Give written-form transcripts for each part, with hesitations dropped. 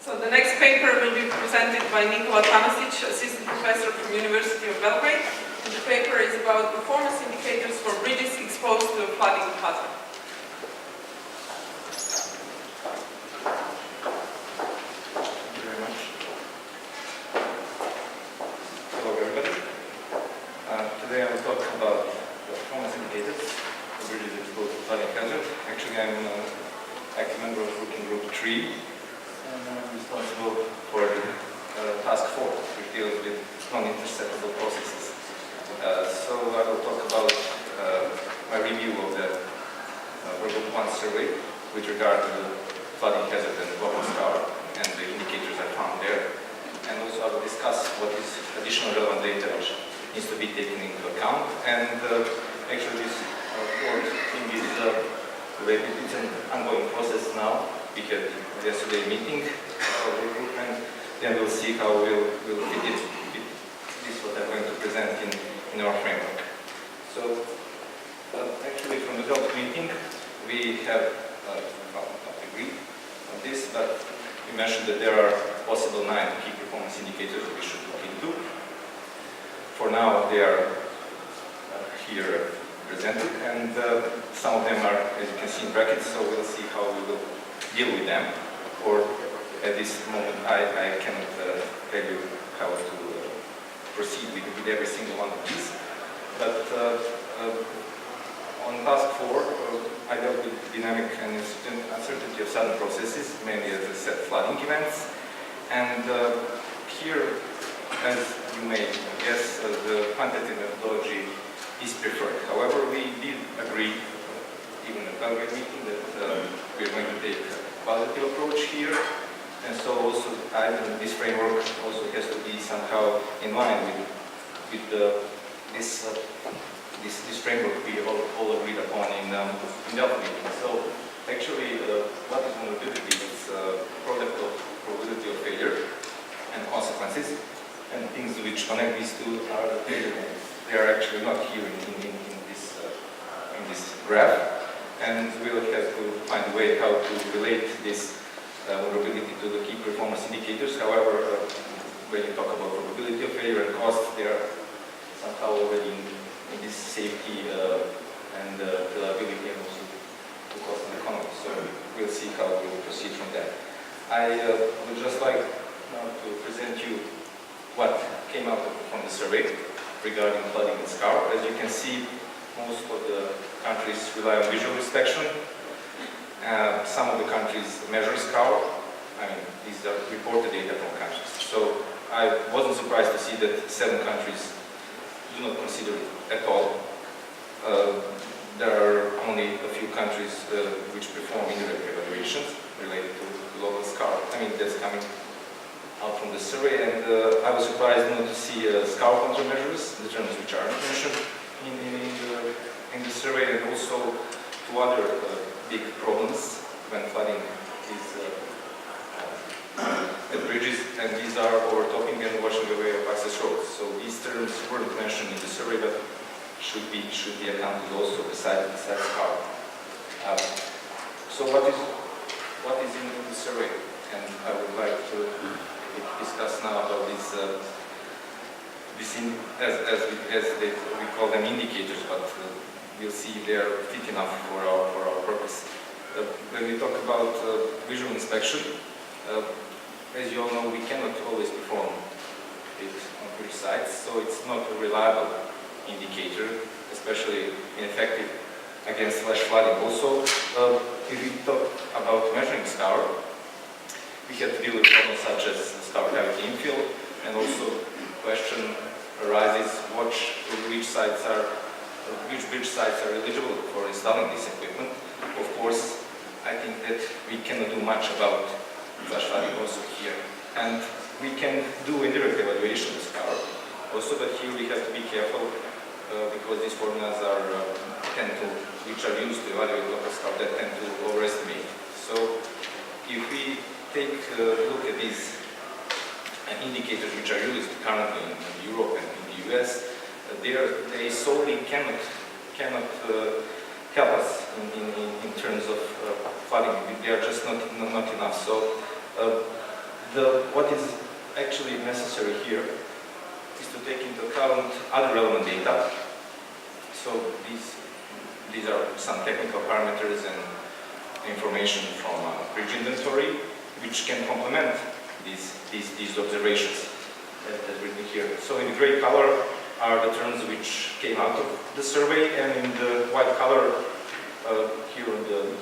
So the next paper will be presented by Tanasic, assistant professor from University of Belgrade. And the paper is about performance indicators for bridges exposed to a flooding hazard. Thank you very much. Hello everybody. Today I will talk about the performance indicators for bridges exposed to flooding hazard. Actually I'm an active member of working group 3. And I'm responsible for the task 4, which deals with non-interceptable processes. So I will talk about my review of the Group 1 survey with regard to the flooding hazard and local scar and the indicators I found there. And also I will discuss what is additional relevant data which needs to be taken into account. And actually this report thing is it's an ongoing process now. We had yesterday a meeting of the group, and then we'll see how we'll fit it with this what I'm going to present in our framework. So actually from the health meeting we have not agreed on this, but we mentioned that there are possible 9 key performance indicators that we should look into. For now they are here presented, and some of them are, as you can see, in brackets, so we'll see how we will deal with them. Or at this moment I cannot tell you how to proceed with every single one of these. But on task 4 I dealt with dynamic and uncertainty of sudden processes, mainly as I said flooding events. And here, as you may guess, the quantitative methodology is preferred. However, we did agree, even at the Belgrade meeting, that we're going to take a qualitative approach here. And so also this framework also has to be somehow in line with this framework we all agreed upon in the meeting. So actually what is vulnerability is a product of probability of failure and consequences, and things which connect these two are the failure modes. They are actually not here in this graph, and we'll have to find a way how to relate this vulnerability to the key performance indicators. However, when you talk about probability of failure and cost, they are somehow already in this safety and reliability and also the cost and economy. So we'll see how we'll proceed from that. I would just like now to present you what came out from the survey regarding flooding and scar. As you can see, most of the countries rely on visual inspection. Some of the countries measure scar. I mean, these are reported data from countries. So I wasn't surprised to see that 7 countries do not consider it at all. There are only a few countries which perform indirect evaluations related to local scar. I mean, that's coming out from the survey, and I was surprised not to see scar countermeasures, the terms which are mentioned in the survey, and also 2 other big problems when flooding is at bridges, and these are overtopping and washing away of access roads. So these terms weren't mentioned in the survey, but should be accounted also besides scar. So what is in the survey? And I would like to discuss now about this as we call them indicators, but we'll see if they are fit enough for our purpose. When we talk about visual inspection, as you all know, we cannot always perform it on bridge sites, so it's not a reliable indicator, especially ineffective against flash flooding. Also, if we talk about measuring scar, we have to deal with problems such as scar cavity infill, and also question arises which bridge sites are eligible for installing this equipment. Of course, I think that we cannot do much about flash flooding also here, and we can do indirect evaluation of scar also, but here we have to be careful because these formulas which are used to evaluate local scar that tend to overestimate. So if we take a look at these indicators which are used currently in Europe and in the US, they solely cannot help us in terms of flooding. They are just not enough. So What is actually necessary here is to take into account other relevant data. So these are some technical parameters and information from bridge inventory, which can complement these observations as written here. So in the gray color are the terms which came out of the survey, and in the white color here on the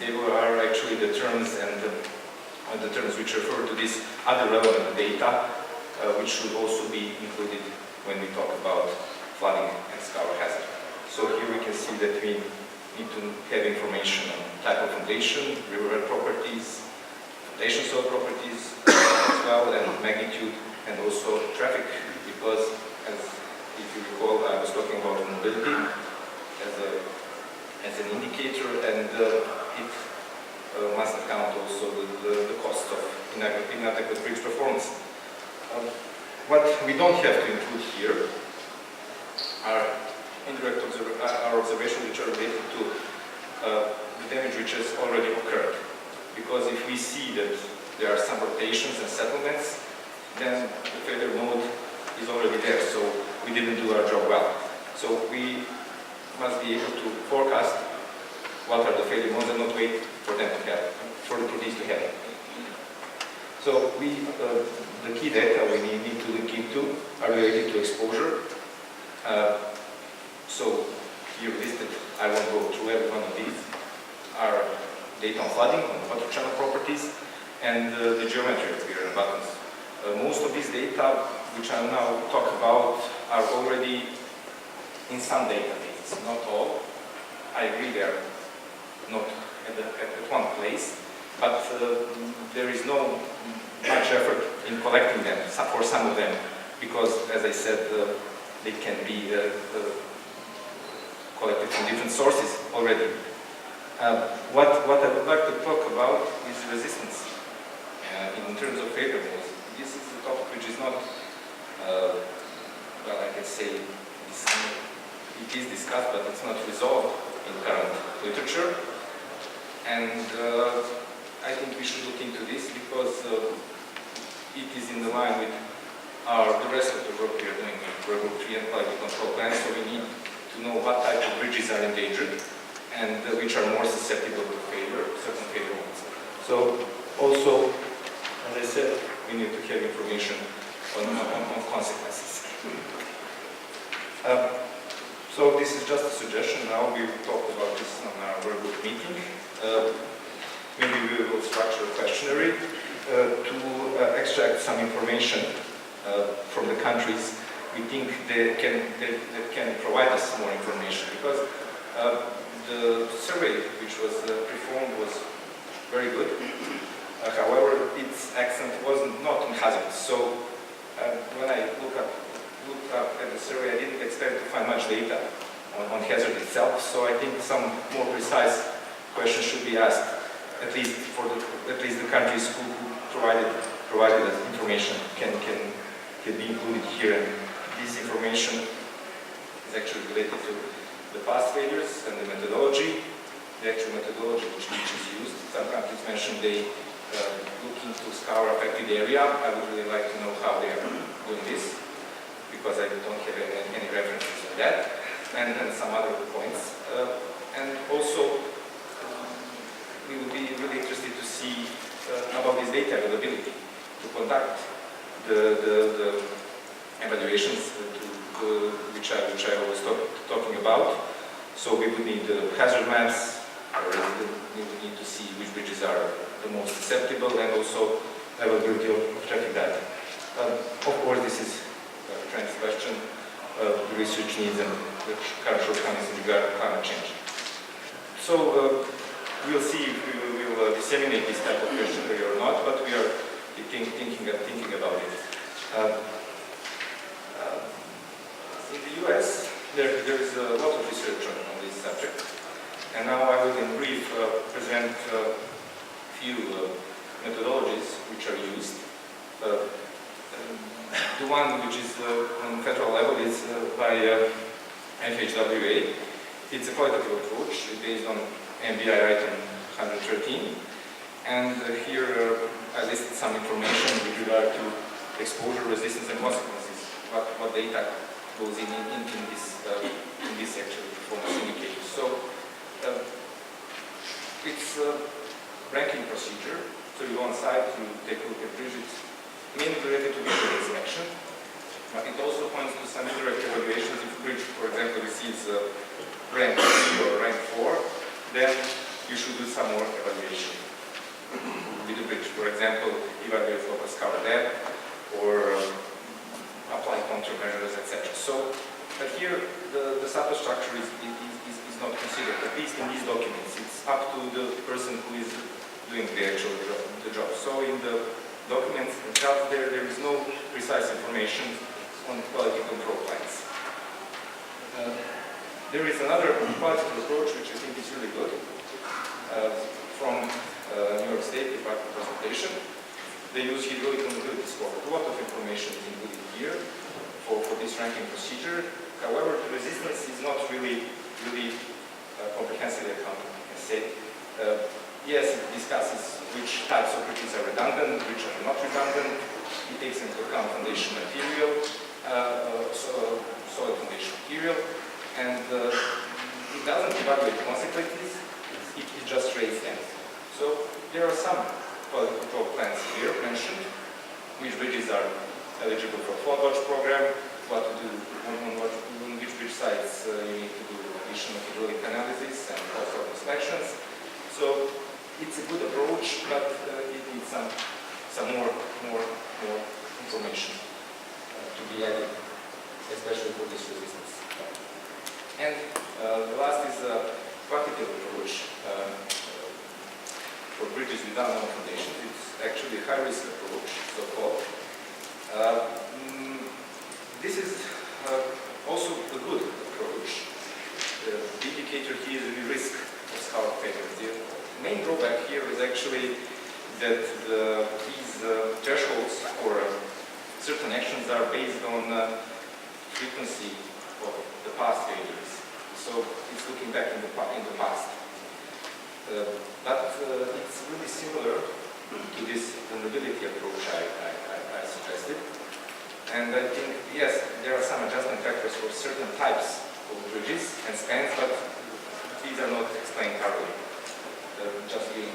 table are actually the terms and the terms which refer to this other relevant data, which should also be included when we talk about flooding and scour hazard. So here we can see that we need to have information on type of foundation, riverbed properties, foundation soil properties as well, and magnitude, and also traffic, because if you recall, I was talking about mobility as an indicator, and it must account also the cost of inadequate bridge performance. What we don't have to include here are our observations which are related to the damage which has already occurred. Because if we see that there are some rotations and settlements, then the failure mode is already there, so we didn't do our job well. So we must be able to forecast what are the failure modes and not wait for them to happen, for these to happen. So the key data we need to look into are related to exposure. So here listed, I won't go through every one of these, are data on flooding, on water channel properties, and the geometry of pier and buttons. Most of these data, which I now talk about, are already in some databases, not all. I agree they're not at one place, but there is no much effort in collecting them, for some of them, because, as I said, they can be collected from different sources already. What I would like to talk about is resistance in terms of failure modes. This is a topic which is not, well, I can say it is discussed, but it's not resolved in current literature. And I think we should look into this because it is in the line with the rest of the work we are doing with Group 3 and quality control plans, so we need to know what type of bridges are endangered and which are more susceptible to failure, certain failure modes. So also, as I said, we need to have information on consequences. So this is just a suggestion. Now we've talked about this on our work group meeting. Maybe we will structure a questionnaire to extract some information from the countries we think that can provide us more information, because the survey which was performed was very good. However, its accent was not on hazards. So when I looked up at the survey, I didn't expect to find much data on hazard itself. So I think some more precise questions should be asked, at least the countries who provided us information can be included here. And this information is actually related to the past failures and the methodology, the actual methodology which is used. Some countries mentioned they look into scour affected area. I would really like to know how they are doing this, because I don't have any references to that, and some other points. And also, we would be really interested to see about this data availability, to conduct the evaluations which I was talking about. So we would need hazard maps, we would need to see which bridges are the most susceptible, and also availability of traffic data. Of course, this is a trans question, the research needs and the current shortcomings in regard to climate change. So we'll see if we will disseminate this type of questionnaire or not, but we are thinking about it. In the US, there is a lot of research on this subject, and now I will in brief present a few methodologies which are used. The one which is on federal level is by FHWA. It's a qualitative approach based on MBI item 113, and here I listed some information with regard to exposure, resistance, and consequences. What data goes in this actual performance indicator. So it's a ranking procedure. So you go on site, you take a look at bridges, mainly related to visual inspection. But it also points to some indirect evaluations. If a bridge, for example, receives rank 3 or rank 4, then you should do some more evaluation with the bridge. For example, evaluate focus cover depth or apply countermeasures, etc. So, but here the superstructure is not considered, at least in these documents. It's up to the person who is doing the actual job. So in the documents themselves, there is no precise information on quality control plans. There is another qualitative approach which I think is really good from New York State Department of Transportation. They use hydraulic mobility score. A lot of information is included here for this ranking procedure. However, the resistance is not really comprehensively accounted, I can say. Yes, it discusses which types of bridges are redundant, which are not redundant. It takes into account foundation material, solid foundation material, and it doesn't evaluate consequences, it just rates them. So there are some quality control plans here mentioned, which bridges are eligible for phone watch program, what to do on which bridge sites you need to do additional hydraulic analysis and also inspections. So it's a good approach, but it needs some more information to be added, especially for this resistance. And the last is a quantitative approach for bridges without known foundations. It's actually a high-risk approach, so-called. This is also a good approach. The indicator here is the risk of scour failure. The main drawback here is actually that these thresholds for certain actions are based on frequency of the past failures. So it's looking back in the past. But it's really similar to this vulnerability approach I suggested. And I think, yes, there are some adjustment factors for certain types of bridges and spans, but these are not explained thoroughly. Just giving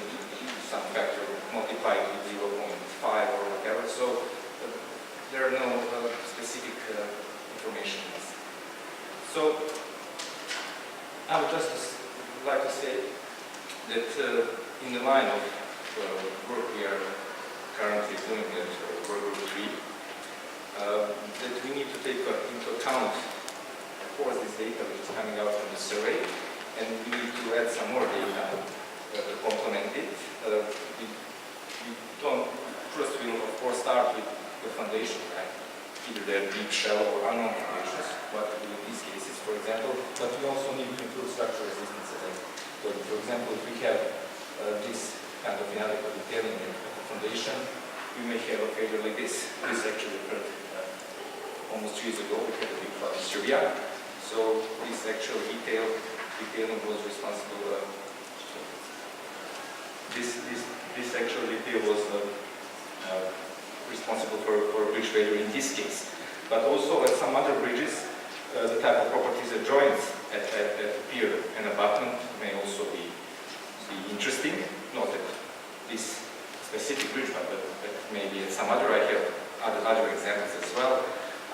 some factor multiplied with 0.5 or whatever. So there are no specific information. So I would just like to say that in the line of work we are currently doing at work group 3, that we need to take into account, of course, this data which is coming out from the survey, and we need to add some more data to complement it. First we'll of course start with the foundation, right? Either they're deep shell or unknown foundations, what to do in these cases, for example. But we also need to improve structural resistance. For example, if we have this kind of inadequate detailing at the foundation, we may have a failure like this. This actually occurred almost 2 years ago. We had a big flood in Serbia. So this actual detailing was responsible. This actual detail was responsible for a bridge failure in this case. But also at some other bridges, the type of properties of joints at the pier and abutment may also be interesting. Not at this specific bridge, but maybe at some other. I have other examples as well.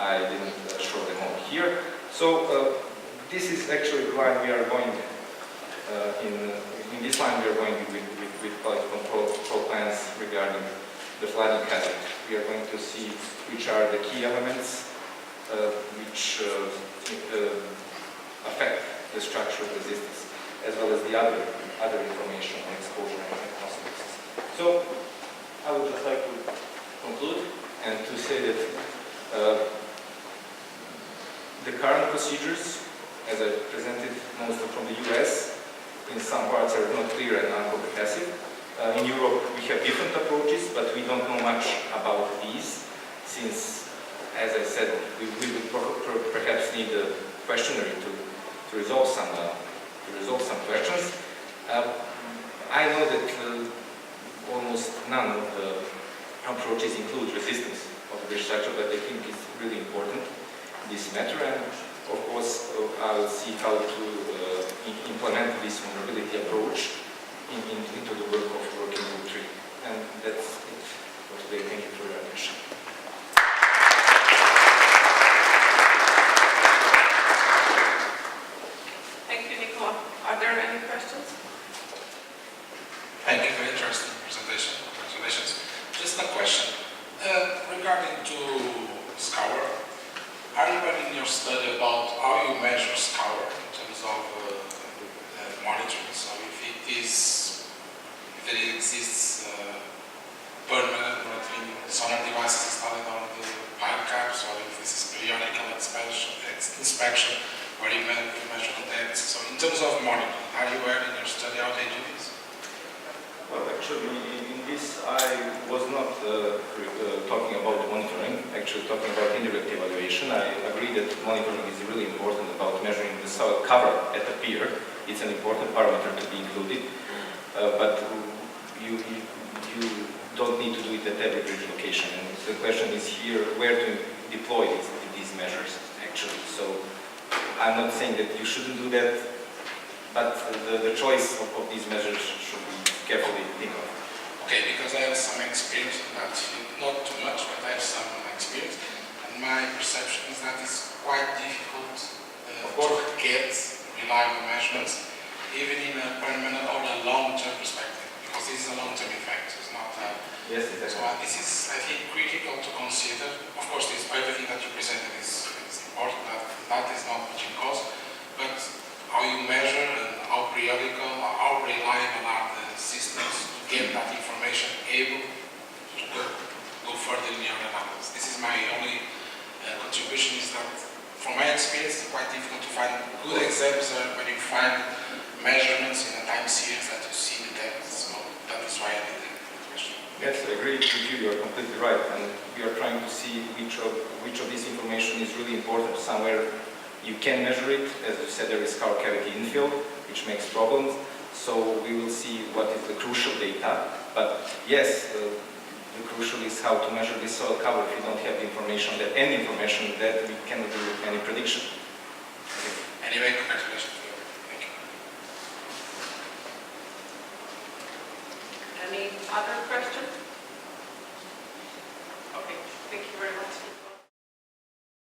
I didn't show them all here. So this is actually the line we are going in this line we are going with quality control plans regarding the flooding hazard. We are going to see which are the key elements which affect the structural resistance, as well as the other information on exposure and consequences. So I would just like to conclude and to say that the current procedures, as I presented, mostly from the US, in some parts are not clear and uncomprehensive. In Europe, we have different approaches, but we don't know much about these, since, as I said, we would perhaps need a questionnaire to resolve some questions. I know that almost none of the approaches include resistance of the bridge structure, but I think it's really important in this matter. And of course, I'll see how to implement this vulnerability approach into the work of working group 3. And that's it for today. Thank you for your attention. Thank you, Nicola. Are there any questions? Thank you for your interesting presentation. Congratulations. Just a question. Regarding to scour, are you running your study about how you measure scour in terms of monitoring? So if there exists permanent monitoring sonar devices installed on the pile caps, or if this is periodical inspection where you measure the depths. So in terms of monitoring, are you aware in your study how they do this? Well, actually, in this I was not talking about monitoring, actually talking about indirect evaluation. I agree that monitoring is really important about measuring the soil cover at the pier. It's an important parameter to be included, but you don't need to do it at every bridge location. And the question is here where to deploy these measures, actually. So I'm not saying that you shouldn't do that, but the choice of these measures should be carefully think of. Okay, because I have some experience in that field, not too much, but I have some experience, and my perception is that it's quite difficult to get reliable measurements, even in a permanent or a long-term perspective, because this is a long-term effect, it's not Yes, exactly. So this is, I think, critical to consider. Of course, everything that you presented is important, that is not much in cost, but how you measure and how periodical, how reliable are the systems to get that information able to go further in your analysis. This is my only contribution, is that from my experience it's quite difficult to find good examples when you find measurements in a time series that you see the depth. So that is why I did the question. Yes, I agree with you, you are completely right, and we are trying to see which of this information is really important. Somewhere you can measure it, as you said, there is scour cavity infill, which makes problems, so we will see what is the crucial data, but yes, the crucial is how to measure this soil cover if you don't have the information, that we cannot do any prediction.